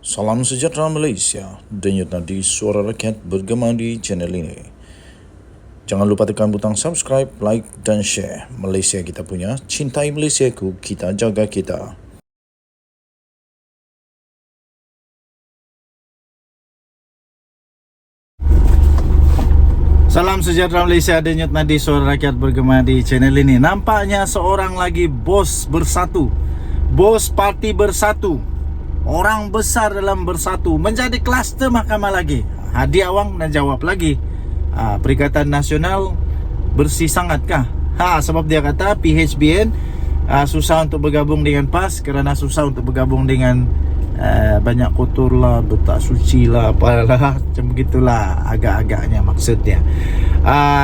Salam sejahtera Malaysia, denyut nadi suara rakyat bergema di channel ini. Jangan lupa tekan butang subscribe, like dan share. Malaysia kita punya, cintai Malaysiaku, kita jaga kita. Salam sejahtera Malaysia, denyut nadi suara rakyat bergema di channel ini. Nampaknya seorang lagi bos bersatu, bos parti bersatu, orang besar dalam bersatu menjadi kluster mahkamah lagi. Hadi Awang nak jawab lagi. Perikatan Nasional bersih sangat kah? Sebab dia kata PHBN susah untuk bergabung dengan PAS kerana susah untuk bergabung dengan banyak kotor lah, tak suci lah, apalah, macam begitulah agak-agaknya maksudnya.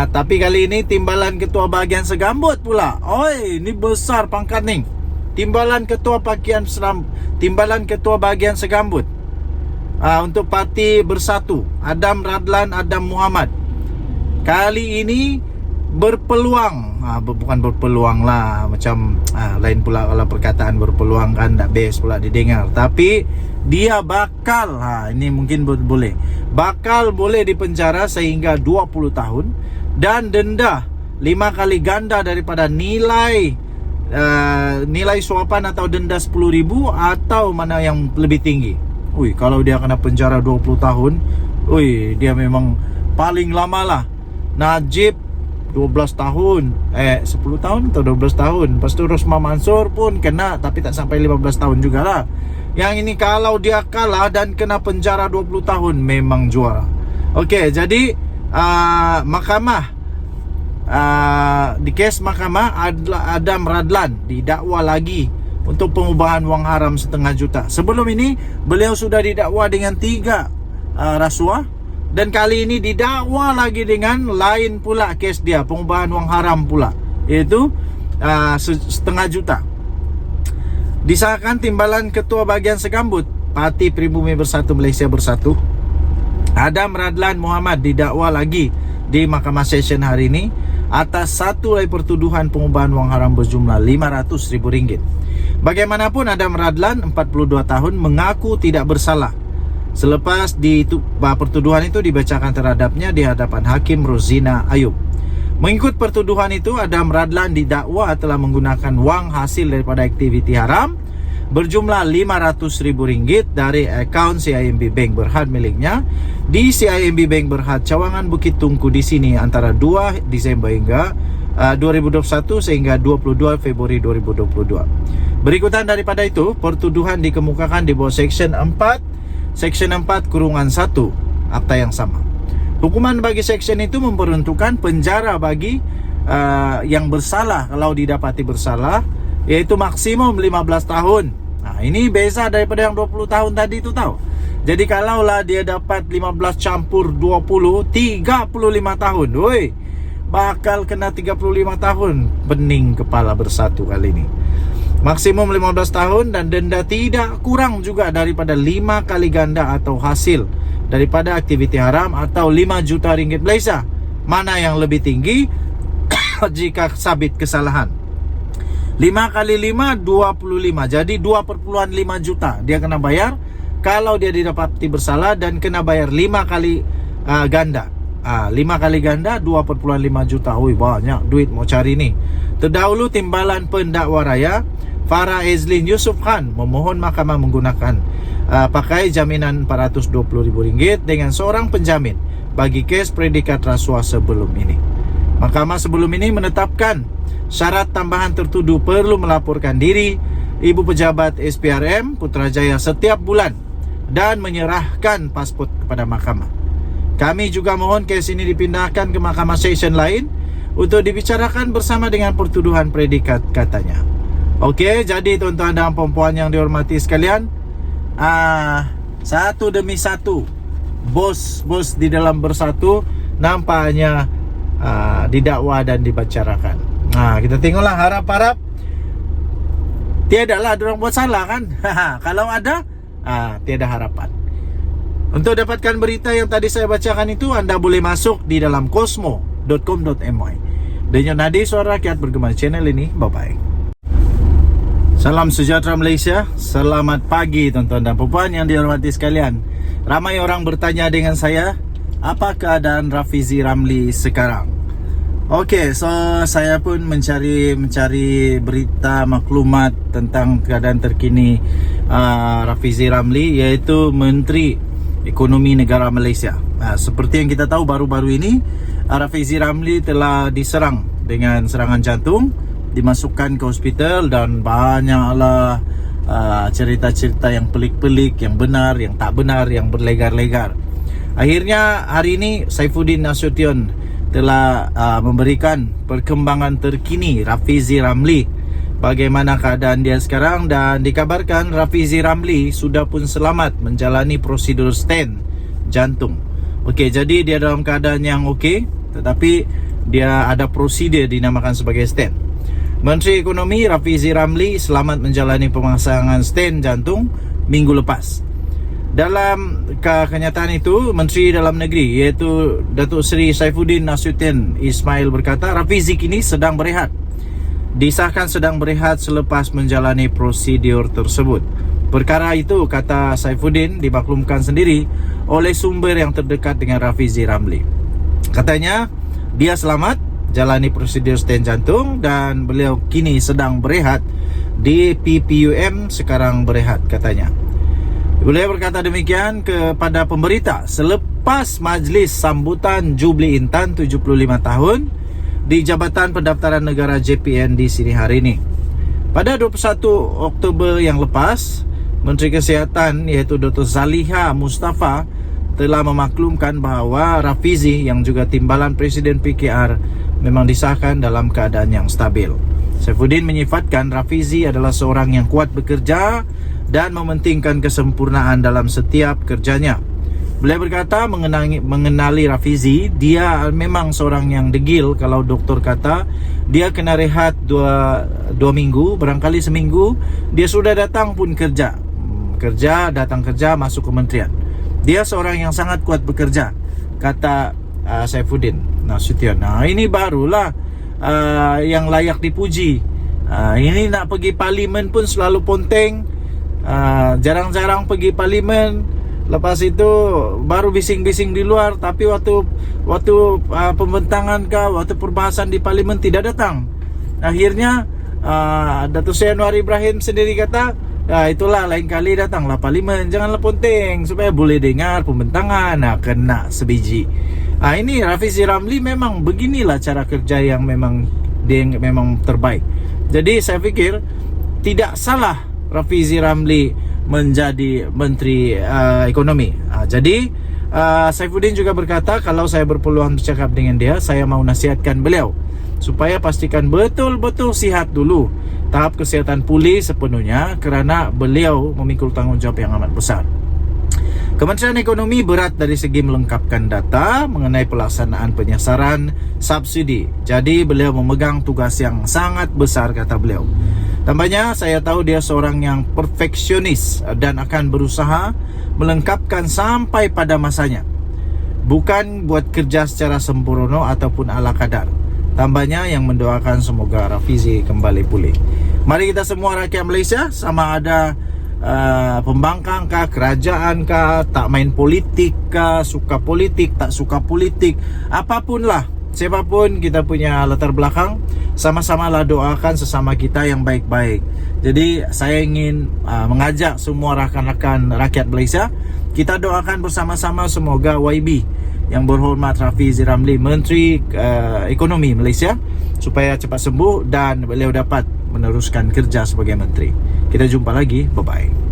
Tapi kali ini timbalan ketua bahagian segambut pula. Oi, ni besar pangkat ni. Timbalan ketua timbalan ketua bahagian segambut untuk parti bersatu, Adam Radlan Adam Muhammad. Kali ini berpeluang, bukan berpeluang lah, macam lain pula kalau perkataan berpeluang kan tak best pula didengar. Tapi dia bakal, ini mungkin bakal boleh dipenjara sehingga 20 tahun dan denda 5 kali ganda daripada nilai suapan atau denda 10,000 atau mana yang lebih tinggi. Kalau dia kena penjara 20 tahun, dia memang paling lama lah. Najib 12 tahun 10 tahun atau 12 tahun. Lepas tu Rosmah Mansur pun kena, tapi tak sampai 15 tahun jugalah. Yang ini kalau dia kalah dan kena penjara 20 tahun, memang juara. Okey, jadi mahkamah, di kes mahkamah Adam Radlan didakwa lagi untuk pengubahan wang haram 1,5 juta. Sebelum ini beliau sudah didakwa dengan 3 rasuah. Dan kali ini didakwa lagi dengan lain pula kes dia, pengubahan wang haram pula, iaitu 1,5 juta. Disahkan timbalan ketua bahagian segambut Parti Pribumi Bersatu Malaysia Bersatu, Adam Radlan Muhammad didakwa lagi di Mahkamah Session hari ini atas satu lagi pertuduhan pengubahan wang haram berjumlah RM500,000. Bagaimanapun Adam Radlan 42 tahun mengaku tidak bersalah selepas pertuduhan itu dibacakan terhadapnya di hadapan Hakim Rozina Ayub. Mengikut pertuduhan itu, Adam Radlan didakwa telah menggunakan wang hasil daripada aktiviti haram berjumlah RM500,000 dari akaun CIMB Bank Berhad miliknya di CIMB Bank Berhad Cawangan Bukit Tungku di sini antara 2 Disember hingga 2021 sehingga 22 Februari 2022. Berikutan daripada itu, pertuduhan dikemukakan di bawah Seksyen 4 kurungan 1 akta yang sama. Hukuman bagi seksyen itu memperuntukkan penjara bagi yang bersalah kalau didapati bersalah, iaitu maksimum 15 tahun. Ini beza daripada yang 20 tahun tadi tu tahu. Jadi kalaulah dia dapat 15 campur 20, 35 tahun. Bakal kena 35 tahun. Pening kepala bersatu kali ini. Maksimum 15 tahun dan denda tidak kurang juga daripada 5 kali ganda atau hasil daripada aktiviti haram atau 5 juta ringgit Malaysia. Mana yang lebih tinggi jika sabit kesalahan? 5 kali 5, 25. Jadi 2,5 juta dia kena bayar kalau dia didapati bersalah, dan kena bayar 5 kali ganda. 5 kali ganda 2,5 juta. Banyak duit mau cari ni. Terdahulu timbalan pendakwa raya Farah Ezlin Yusuf Khan memohon mahkamah menggunakan pakai jaminan RM420,000 dengan seorang penjamin bagi kes predikat rasuah sebelum ini. Mahkamah sebelum ini menetapkan syarat tambahan tertuduh perlu melaporkan diri ibu pejabat SPRM Putrajaya setiap bulan dan menyerahkan pasport kepada mahkamah. Kami juga mohon kes ini dipindahkan ke Mahkamah Session lain untuk dibicarakan bersama dengan pertuduhan predikat, katanya. Okey, jadi tuan-tuan dan puan-puan yang dihormati sekalian, satu demi satu bos-bos di dalam bersatu nampaknya didakwa dan dibicarakan. Kita tengoklah, harap-harap tiadalah diorang buat salah kan. Kalau ada, tiada harapan. Untuk dapatkan berita yang tadi saya bacakan itu, anda boleh masuk di dalam kosmo.com.my. Denyut nadi suara rakyat bergema channel ini. Bye-bye. Salam sejahtera Malaysia. Selamat pagi tuan-tuan dan puan yang dihormati sekalian. Ramai orang bertanya dengan saya, apa keadaan Rafizi Ramli sekarang? Okey, so saya pun mencari berita maklumat tentang keadaan terkini Rafizi Ramli, iaitu Menteri Ekonomi Negara Malaysia. Seperti yang kita tahu, baru-baru ini Rafizi Ramli telah diserang dengan serangan jantung, dimasukkan ke hospital, dan banyaklah cerita-cerita yang pelik-pelik, yang benar, yang tak benar, yang berlegar-legar. Akhirnya hari ini Saifuddin Nasution telah memberikan perkembangan terkini Rafizi Ramli, bagaimana keadaan dia sekarang, dan dikabarkan Rafizi Ramli sudah pun selamat menjalani prosedur stent jantung. Okey, jadi dia dalam keadaan yang okey, tetapi dia ada prosedur dinamakan sebagai stent. Menteri Ekonomi Rafizi Ramli selamat menjalani pemasangan stent jantung minggu lepas. Dalam kenyataan itu, Menteri Dalam Negeri iaitu Datuk Seri Saifuddin Nasution Ismail berkata Rafizi kini sedang berehat. Disahkan sedang berehat selepas menjalani prosedur tersebut. Perkara itu, kata Saifuddin, dimaklumkan sendiri oleh sumber yang terdekat dengan Rafizi Ramli. Katanya dia selamat jalani prosedur stent jantung dan beliau kini sedang berehat di PPUM, sekarang berehat katanya. Beliau berkata demikian kepada pemberita selepas majlis sambutan Jubli Intan 75 tahun di Jabatan Pendaftaran Negara JPN di sini hari ini. Pada 21 Oktober yang lepas, Menteri Kesihatan iaitu Dr. Zaliha Mustafa telah memaklumkan bahawa Rafizi yang juga timbalan Presiden PKR memang disahkan dalam keadaan yang stabil. Saifuddin menyifatkan Rafizi adalah seorang yang kuat bekerja dan mementingkan kesempurnaan dalam setiap kerjanya. Beliau berkata mengenali Rafizi, dia memang seorang yang degil. Kalau doktor kata dia kena rehat 2 minggu, barangkali seminggu dia sudah datang pun kerja, datang kerja, masuk kementerian. Dia seorang yang sangat kuat bekerja, kata Saifuddin Nasution. Ini barulah yang layak dipuji. Ini nak pergi parlimen pun selalu ponteng, jarang-jarang pergi parlimen. Lepas itu baru bising-bising di luar, tapi waktu pembentangan waktu perbahasan di parlimen tidak datang. Akhirnya Datuk Seri Anwar Ibrahim sendiri kata, itulah lain kali datanglah parlimen, janganlah ponteng supaya boleh dengar pembentangan. Kena sebiji. Ini Rafizi Ramli memang beginilah cara kerja yang memang terbaik. Jadi saya fikir tidak salah Rafizi Ramli menjadi Menteri Ekonomi. Jadi Saifuddin juga berkata, kalau saya berpeluang bercakap dengan dia, saya mau nasihatkan beliau supaya pastikan betul-betul sihat dulu, tahap kesihatan pulih sepenuhnya, kerana beliau memikul tanggungjawab yang amat besar. Kementerian Ekonomi berat dari segi melengkapkan data mengenai pelaksanaan penyasaran subsidi. Jadi beliau memegang tugas yang sangat besar, kata beliau. Tambahnya, saya tahu dia seorang yang perfeksionis dan akan berusaha melengkapkan sampai pada masanya, bukan buat kerja secara sempurna ataupun ala kadar. Tambahnya, yang mendoakan semoga Rafizi kembali pulih. Mari kita semua rakyat Malaysia, sama ada pembangkang kah, kerajaan kah, tak main politik kah, suka politik, tak suka politik, apapun lah, siapapun kita punya latar belakang, sama-samalah doakan sesama kita yang baik-baik. Jadi saya ingin mengajak semua rakan-rakan rakyat Malaysia, kita doakan bersama-sama semoga YB yang berhormat Rafizi Ramli, Menteri Ekonomi Malaysia, supaya cepat sembuh dan beliau dapat meneruskan kerja sebagai menteri. Kita jumpa lagi, bye-bye.